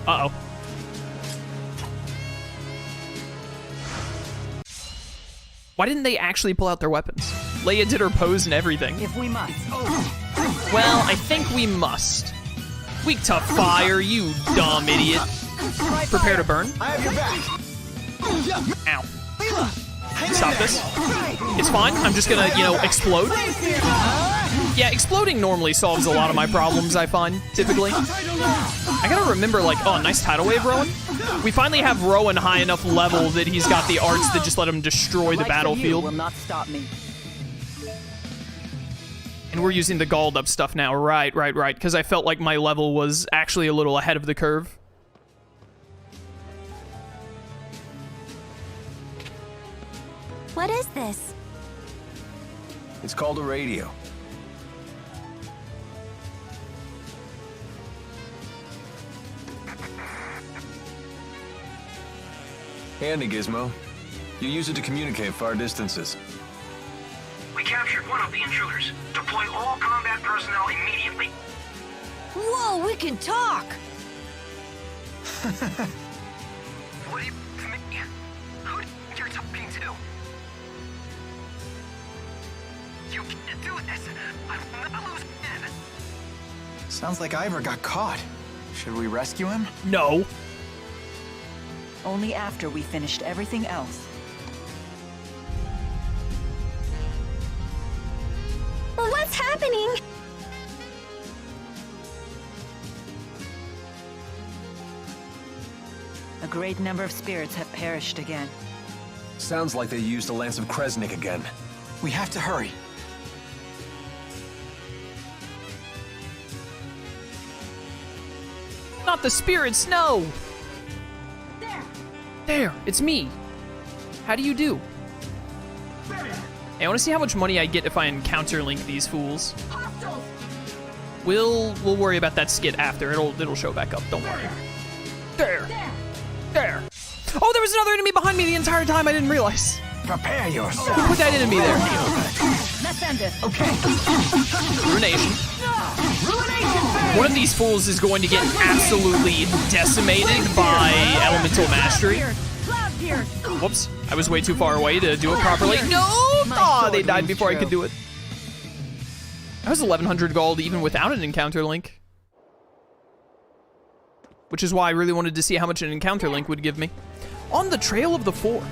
Uh-oh. Why didn't they actually pull out their weapons? Leia did her pose and everything. If we must. Well, I think we must. Weak to fire, you dumb idiot. Prepare to burn. I have your back. Ow. Stop this. It's fine. I'm just gonna, explode. Yeah, exploding normally solves a lot of my problems, I find, typically. I gotta remember, oh, nice tidal wave, Rowan. We finally have Rowan high enough level that he's got the arts that just let him destroy the battlefield. Will not stop me. And we're using the galled up stuff now. Right, because I felt like my level was actually a little ahead of the curve. What is this? It's called a radio. Handy gizmo. You use it to communicate far distances. We captured one of the intruders. Deploy all combat personnel immediately. Whoa, we can talk! What do you... Who you're talking to? You can't do this. I will not lose again. Sounds like Ivor got caught. Should we rescue him? No. Only after we finished everything else. What's happening? A great number of spirits have perished again. Sounds like they used the Lance of Kresnik again. We have to hurry. Not the spirits, no! There, it's me. How do you do? Hey, I want to see how much money I get if I encounter link these fools. We'll worry about that skit after. It'll show back up. Don't worry. There. Oh, there was another enemy behind me the entire time. I didn't realize. Prepare yourself. Put that enemy there. Let's end it. Okay. Ruination. One of these fools is going to get absolutely decimated by elemental mastery. Whoops. I was way too far away to do it properly. No! Aw, they died before I could do it. I was 1100 gold even without an encounter link. Which is why I really wanted to see how much an encounter link would give me. On the Trail of the Four.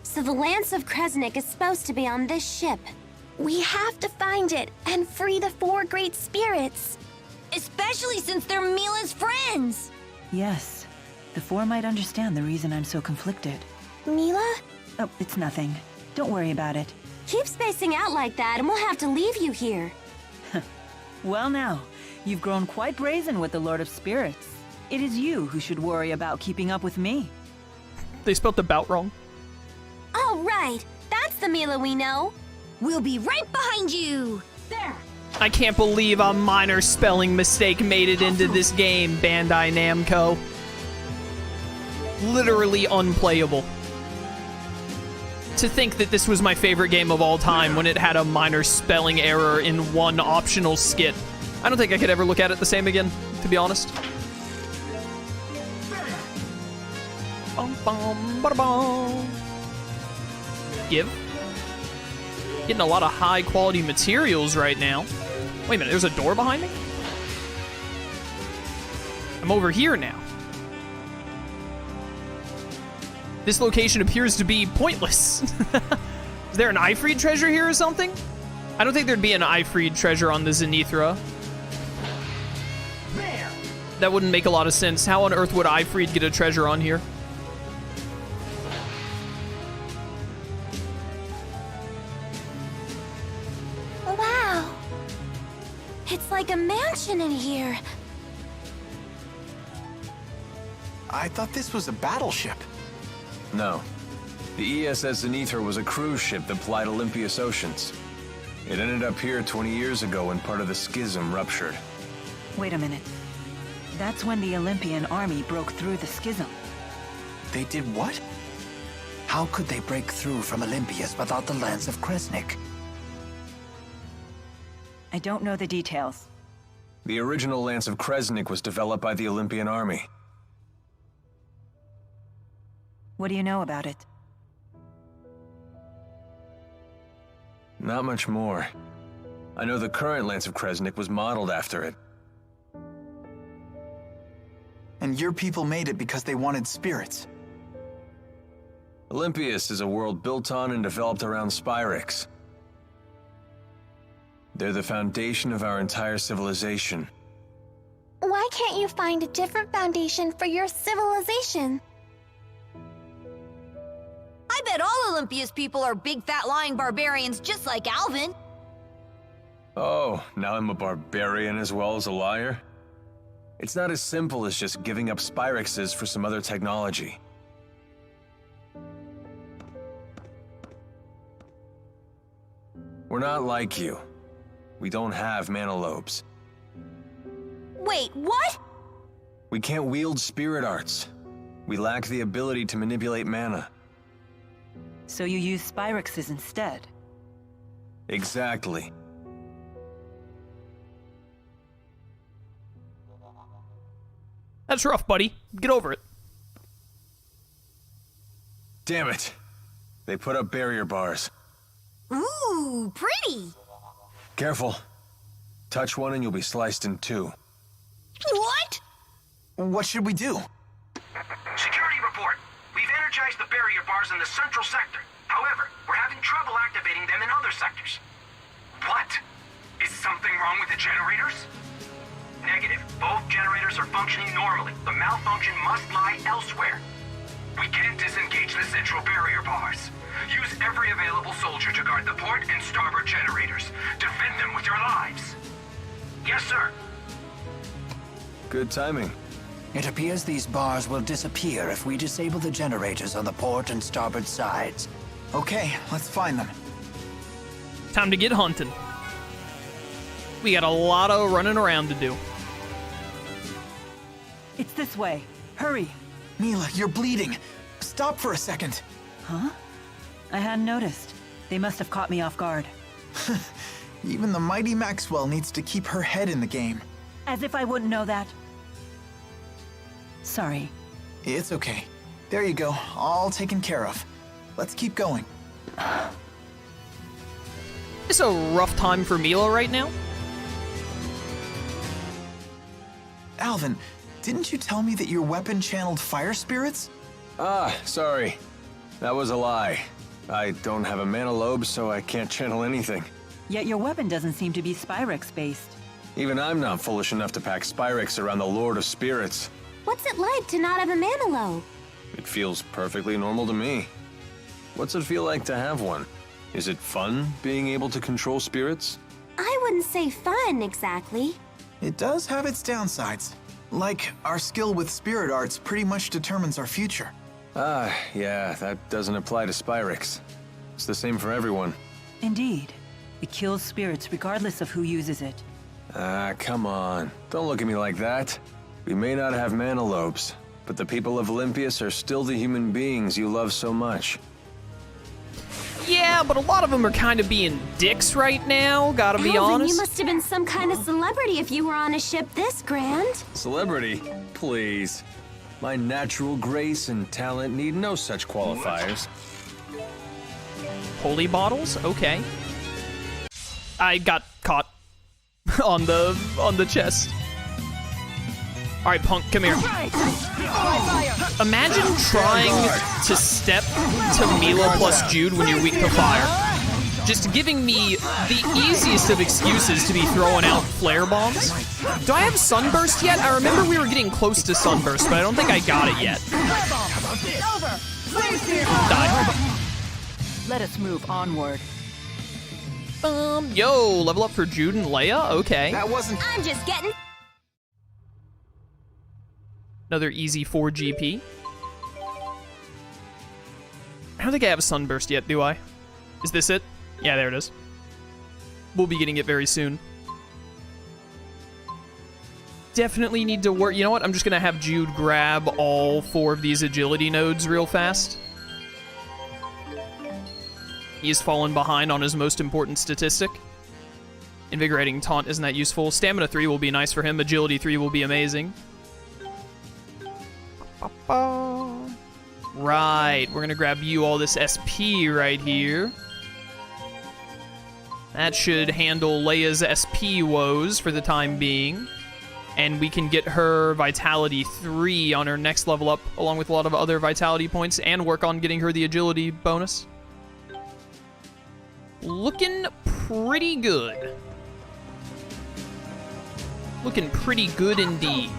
So the Lance of Kresnik is supposed to be on this ship. We have to find it and free the four great spirits. Especially since they're Milla's friends. Yes. The four might understand the reason I'm so conflicted. Milla? Oh, it's nothing. Don't worry about it. Keep spacing out like that and we'll have to leave you here. Well now, you've grown quite brazen with the Lord of Spirits. It is you who should worry about keeping up with me. They spelled the bout wrong. Oh, right. That's the Milla we know. We'll be right behind you. There. I can't believe a minor spelling mistake made it into this game, Bandai Namco. Literally unplayable. To think that this was my favorite game of all time when it had a minor spelling error in one optional skit. I don't think I could ever look at it the same again, to be honest. Bum, bum, ba-da-bum. Give. Getting a lot of high quality materials right now. Wait a minute, there's a door behind me? I'm over here now. This location appears to be pointless. Is there an Ifreed treasure here or something? I don't think there'd be an Ifreed treasure on the Zenithra. That wouldn't make a lot of sense. How on earth would Ifreed get a treasure on here? Wow. It's like a mansion in here. I thought this was a battleship. No. The ESS Zenithra was a cruise ship that plied Olympias oceans. It ended up here 20 years ago when part of the schism ruptured. Wait a minute. That's when the Olympian army broke through the schism. They did what? How could they break through from Olympias without the Lance of Kresnik? I don't know the details. The original Lance of Kresnik was developed by the Olympian army. What do you know about it? Not much more. I know the current Lance of Kresnik was modeled after it. And your people made it because they wanted spirits. Olympias is a world built on and developed around Spyrix. They're the foundation of our entire civilization. Why can't you find a different foundation for your civilization? I bet all Olympia's people are big fat lying barbarians just like Alvin. Oh, now I'm a barbarian as well as a liar? It's not as simple as just giving up Spyrixes for some other technology. We're not like you. We don't have mana lobes. Wait, what? We can't wield spirit arts. We lack the ability to manipulate mana. So you use Spyrixes instead? Exactly. That's rough, buddy. Get over it. Damn it. They put up barrier bars. Ooh, pretty. Careful. Touch one and you'll be sliced in two. What? What should we do? Security report. We've energized the barrier bars in the central sector. However, we're having trouble activating them in other sectors. What? Is something wrong with the generators? Negative. Both generators are functioning normally. The malfunction must lie elsewhere. We can't disengage the central barrier bars. Use every available soldier to guard the port and starboard generators. Defend them with your lives. Yes, sir. Good timing. It appears these bars will disappear if we disable the generators on the port and starboard sides. Okay, let's find them. Time to get hunting. We got a lot of running around to do. It's this way. Hurry. Milla, you're bleeding. Stop for a second. Huh? I hadn't noticed. They must have caught me off guard. Even the mighty Maxwell needs to keep her head in the game. As if I wouldn't know that. Sorry. It's okay. There you go, all taken care of. Let's keep going. It's a rough time for Milla right now. Alvin, didn't you tell me that your weapon channeled fire spirits? Ah, sorry. That was a lie. I don't have a mana lobe, so I can't channel anything. Yet your weapon doesn't seem to be Spyrix-based. Even I'm not foolish enough to pack Spyrix around the Lord of Spirits. What's it like to not have a mana lobe? It feels perfectly normal to me. What's it feel like to have one? Is it fun being able to control spirits? I wouldn't say fun, exactly. It does have its downsides. Like, our skill with spirit arts pretty much determines our future. Ah, yeah, that doesn't apply to Spyrix. It's the same for everyone. Indeed. It kills spirits regardless of who uses it. Ah, come on. Don't look at me like that. We may not have mana lobes, but the people of Olympias are still the human beings you love so much. Yeah, but a lot of them are kind of being dicks right now, gotta be Alvin, honest. you must have been some kind of celebrity if you were on a ship this grand. Celebrity? Please. My natural grace and talent need no such qualifiers. Holy bottles? Okay. I got caught on the chest. All right, punk, come here. Imagine trying to step to Milla plus Jude when you're weak to fire. Just giving me the easiest of excuses to be throwing out flare bombs. Do I have Sunburst yet? I remember we were getting close to Sunburst, but I don't think I got it yet. Die. Let us move onward. Yo, level up for Jude and Leia? Okay. That wasn't... I'm just getting... Another easy 4 GP. I don't think I have a Sunburst yet, do I? Is this it? Yeah, there it is. We'll be getting it very soon. Definitely need to work. You know what? I'm just going to have Jude grab all 4 of these agility nodes real fast. He has fallen behind on his most important statistic. Invigorating Taunt isn't that useful. Stamina 3 will be nice for him. Agility 3 will be amazing. Right, we're gonna grab you all this SP right here. That should handle Leia's SP woes for the time being. And we can get her Vitality 3 on her next level up, along with a lot of other Vitality points, and work on getting her the Agility bonus. Looking pretty good. Looking pretty good indeed.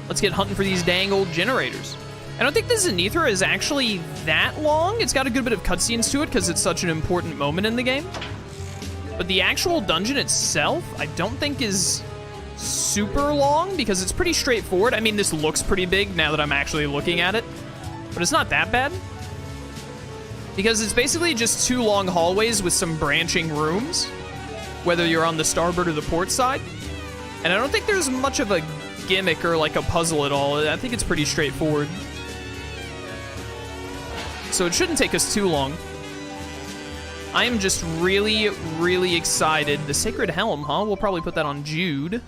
Let's get hunting for these dang old generators. I don't think the Zenithra is actually that long. It's got a good bit of cutscenes to it because it's such an important moment in the game. But the actual dungeon itself, I don't think is super long because it's pretty straightforward. I mean, this looks pretty big now that I'm actually looking at it, but it's not that bad. Because it's basically just 2 long hallways with some branching rooms, whether you're on the starboard or the port side. And I don't think there's much of a gimmick or like a puzzle at all. I think it's pretty straightforward. So it shouldn't take us too long. I am just really, really excited. The Sacred Helm, huh? We'll probably put that on Jude.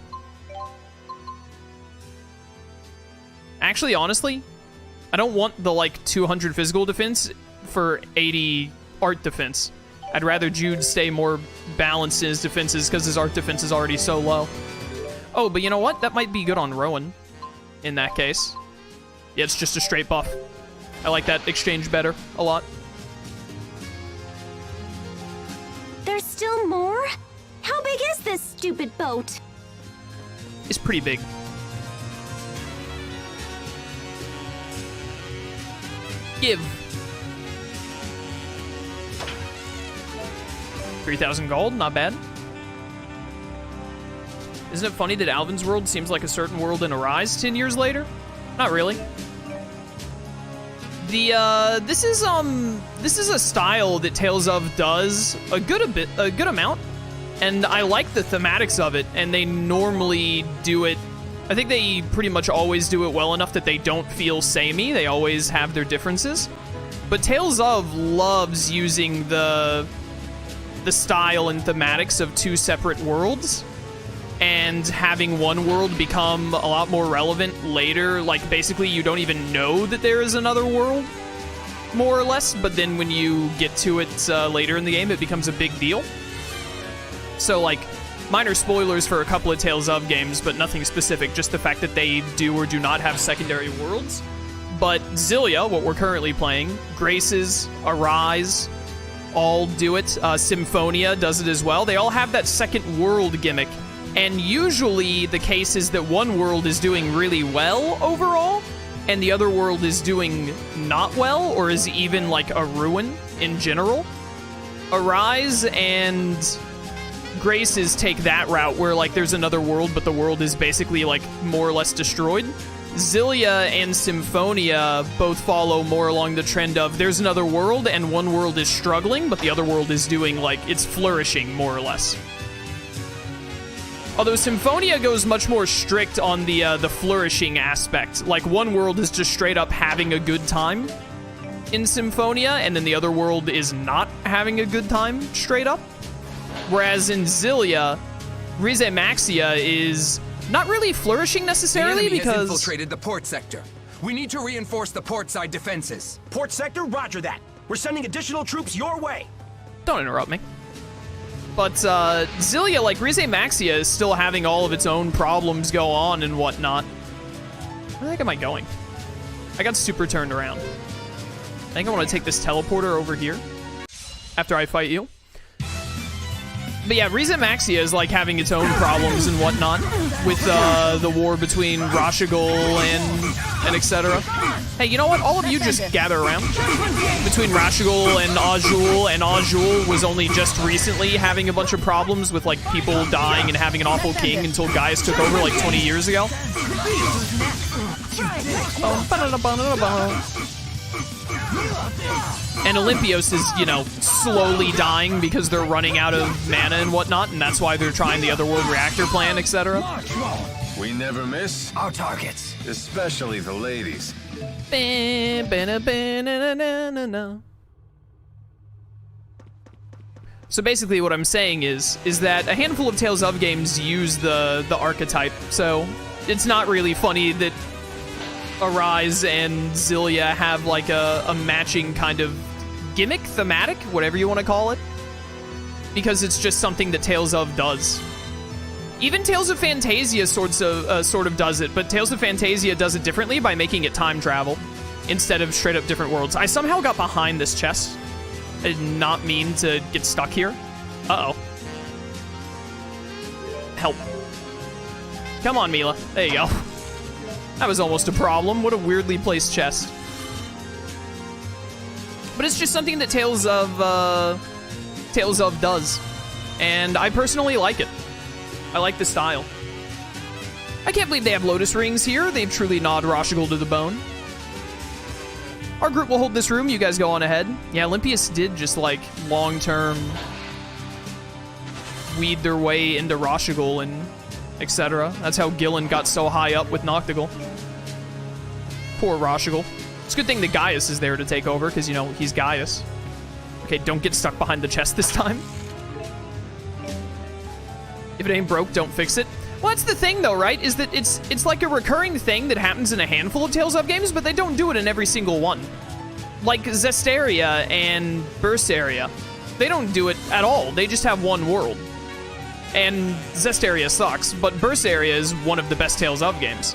Actually, honestly, I don't want the, like, 200 physical defense for 80 art defense. I'd rather Jude stay more balanced in his defenses because his art defense is already so low. Oh, but you know what? That might be good on Rowan in that case. Yeah, it's just a straight buff. I like that exchange better a lot. There's still more? How big is this stupid boat? It's pretty big. Give. 3,000 gold, not bad. Isn't it funny that Alvin's world seems like a certain world in Arise 10 years later? Not really. This is a style that Tales of does a good amount, and I like the thematics of it, and they normally do it. I think they pretty much always do it well enough that they don't feel samey. They always have their differences. But Tales of loves using the style and thematics of 2 separate worlds, and having one world become a lot more relevant later. Like, basically, you don't even know that there is another world, more or less, but then when you get to it later in the game, it becomes a big deal. So, like, minor spoilers for a couple of Tales of games, but nothing specific, just the fact that they do or do not have secondary worlds. But Xillia, what we're currently playing, Graces, Arise, all do it. Symphonia does it as well. They all have that second world gimmick. And usually the case is that one world is doing really well overall, and the other world is doing not well, or is even like a ruin in general. Arise and Graces take that route where like there's another world, but the world is basically like more or less destroyed. Xillia and Symphonia both follow more along the trend of there's another world and one world is struggling, but the other world is doing like it's flourishing more or less. Although Symphonia goes much more strict on the flourishing aspect. Like, one world is just straight up having a good time in Symphonia, and then the other world is not having a good time straight up. Whereas in Xillia, Rieze Maxia is not really flourishing necessarily the enemy because... has infiltrated the port sector. We need to reinforce the port side defenses. Port sector, roger that. We're sending additional troops your way. Don't interrupt me. But Xillia, like Rieze Maxia, is still having all of its own problems go on and whatnot. Where the heck am I going? I got super turned around. I think I want to take this teleporter over here after I fight you. But yeah, Rieze Maxia is like having its own problems and whatnot with the war between Rashigal and etc. Hey, you know what? All of you just gather around. Between Rashigal and Azul was only just recently having a bunch of problems with like people dying and having an awful king until Gaius took over like 20 years ago. And Olympios is, you know, slowly dying because they're running out of mana and whatnot, and that's why they're trying the Otherworld reactor plan, etc. We never miss Our targets. especially the ladies. So basically what I'm saying is that a handful of Tales of games use the archetype, so it's not really funny that Arise and Xillia have like a matching kind of gimmick, thematic, whatever you want to call it, because it's just something that Tales of does. Even Tales of Phantasia sort of does it, but Tales of Phantasia does it differently by making it time travel instead of straight up different worlds. I somehow got behind this chest. I did not mean to get stuck here. Uh-oh. Help. Come on, Milla. There you go. That was almost a problem. What a weirdly placed chest. But it's just something that Tales of does. And I personally like it. I like the style. I can't believe they have Lotus Rings here. They've truly gnawed Rashigal to the bone. Our group will hold this room. You guys go on ahead. Yeah, Olympius did just, like, long-term weed their way into Rashigal and etc. That's how Gillen got so high up with Noctigal. Poor Rashigal. It's a good thing that Gaius is there to take over, because, you know, he's Gaius. Okay, don't get stuck behind the chest this time. If it ain't broke, don't fix it. Well, that's the thing, though, right? Is that it's like a recurring thing that happens in a handful of Tales of games, but they don't do it in every single one. Like Zestiria and Berseria. They don't do it at all. They just have one world. And Zestiria sucks, but Berseria is one of the best Tales of games.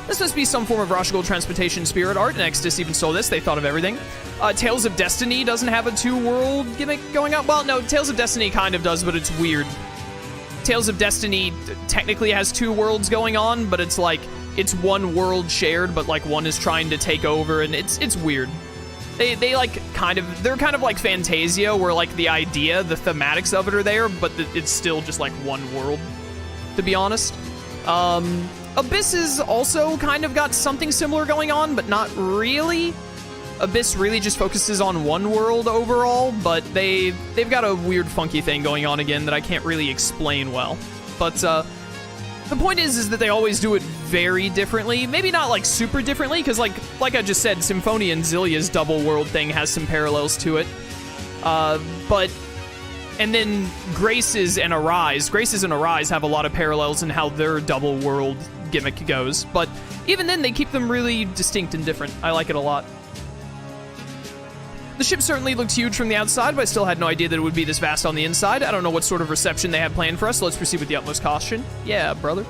This must be some form of Rashigal transportation spirit art. Nexus even stole this. They thought of everything. Tales of Destiny doesn't have a two-world gimmick going on. Well, no, Tales of Destiny kind of does, but it's weird. Tales of Destiny technically has two worlds going on, but it's like, it's one world shared, but like one is trying to take over, and it's weird. They like they're kind of like Phantasia, where like the idea, the thematics of it are there, but it's still just like one world, to be honest. Abyss has also kind of got something similar going on, but not really. Abyss really just focuses on one world overall, but they've got a weird funky thing going on again that I can't really explain well. But the point is that they always do it very differently. Maybe not like super differently, because like I just said, Symphonia and Xillia's double world thing has some parallels to it. And then Graces and Arise have a lot of parallels in how their double world gimmick goes. But even then, they keep them really distinct and different. I like it a lot. The ship certainly looked huge from the outside, but I still had no idea that it would be this vast on the inside. I don't know what sort of reception they had planned for us, so let's proceed with the utmost caution. Yeah, brother.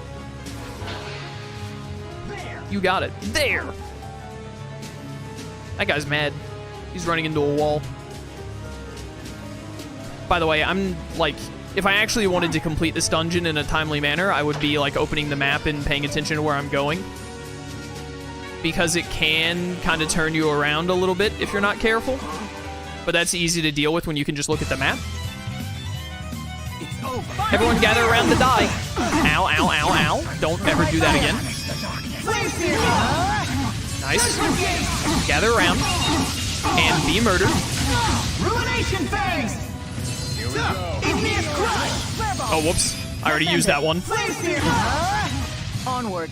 You got it. There! That guy's mad. He's running into a wall. By the way, I'm, like, if I actually wanted to complete this dungeon in a timely manner, I would be, like, opening the map and paying attention to where I'm going. Because it can kind of turn you around a little bit if you're not careful. But that's easy to deal with when you can just look at the map. Everyone gather around the die. Ow, ow, ow, ow. Don't ever do that again. Nice. Gather around. And be murdered. Ruination phase! Oh, whoops. I already used that one. Onward.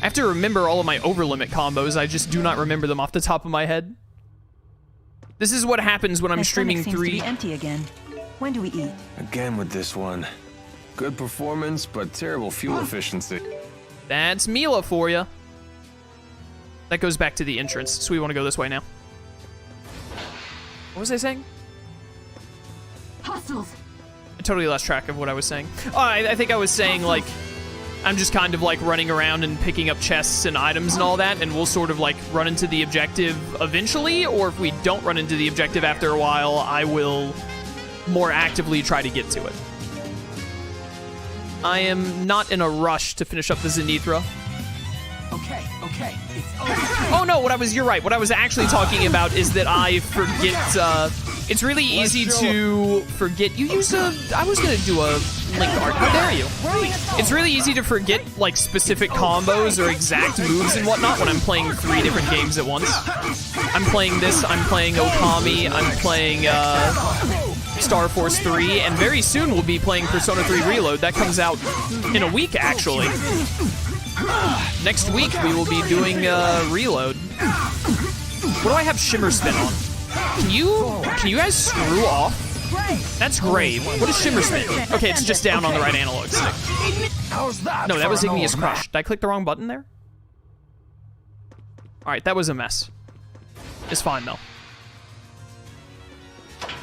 I have to remember all of my overlimit combos. I just do not remember them off the top of my head. This is what happens when I'm streaming seems 3. To be empty again. When do we eat? Again with this one. Good performance, but terrible fuel efficiency. That's Milla for you. That goes back to the entrance, so we want to go this way now. What was I saying? Hostiles. I totally lost track of what I was saying. Oh, I think I was saying, like, I'm just kind of like running around and picking up chests and items and all that, and we'll sort of like run into the objective eventually, or if we don't run into the objective after a while, I will more actively try to get to it. I am not in a rush to finish up the Zenithra. Okay, it's over. Oh no, you're right. What I was actually talking about is that I forget, it's really easy to forget. I was gonna do a link art. How dare you? It's really easy to forget, like, specific combos or exact moves and whatnot when I'm playing 3 different games at once. I'm playing this, I'm playing Okami, I'm playing, Star Force 3, and very soon we'll be playing Persona 3 Reload. That comes out in a week, actually. Next week, we will be doing, Reload. What do I have Shimmer Spin on? Can you guys screw off? That's great. What is Shimmer Smith? Okay, it's just down on the right analog stick. How's that? No, that for was an Igneous old Crush. Did I click the wrong button there? Alright, that was a mess. It's fine, though.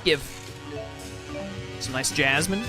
Give. Some nice Jasmine.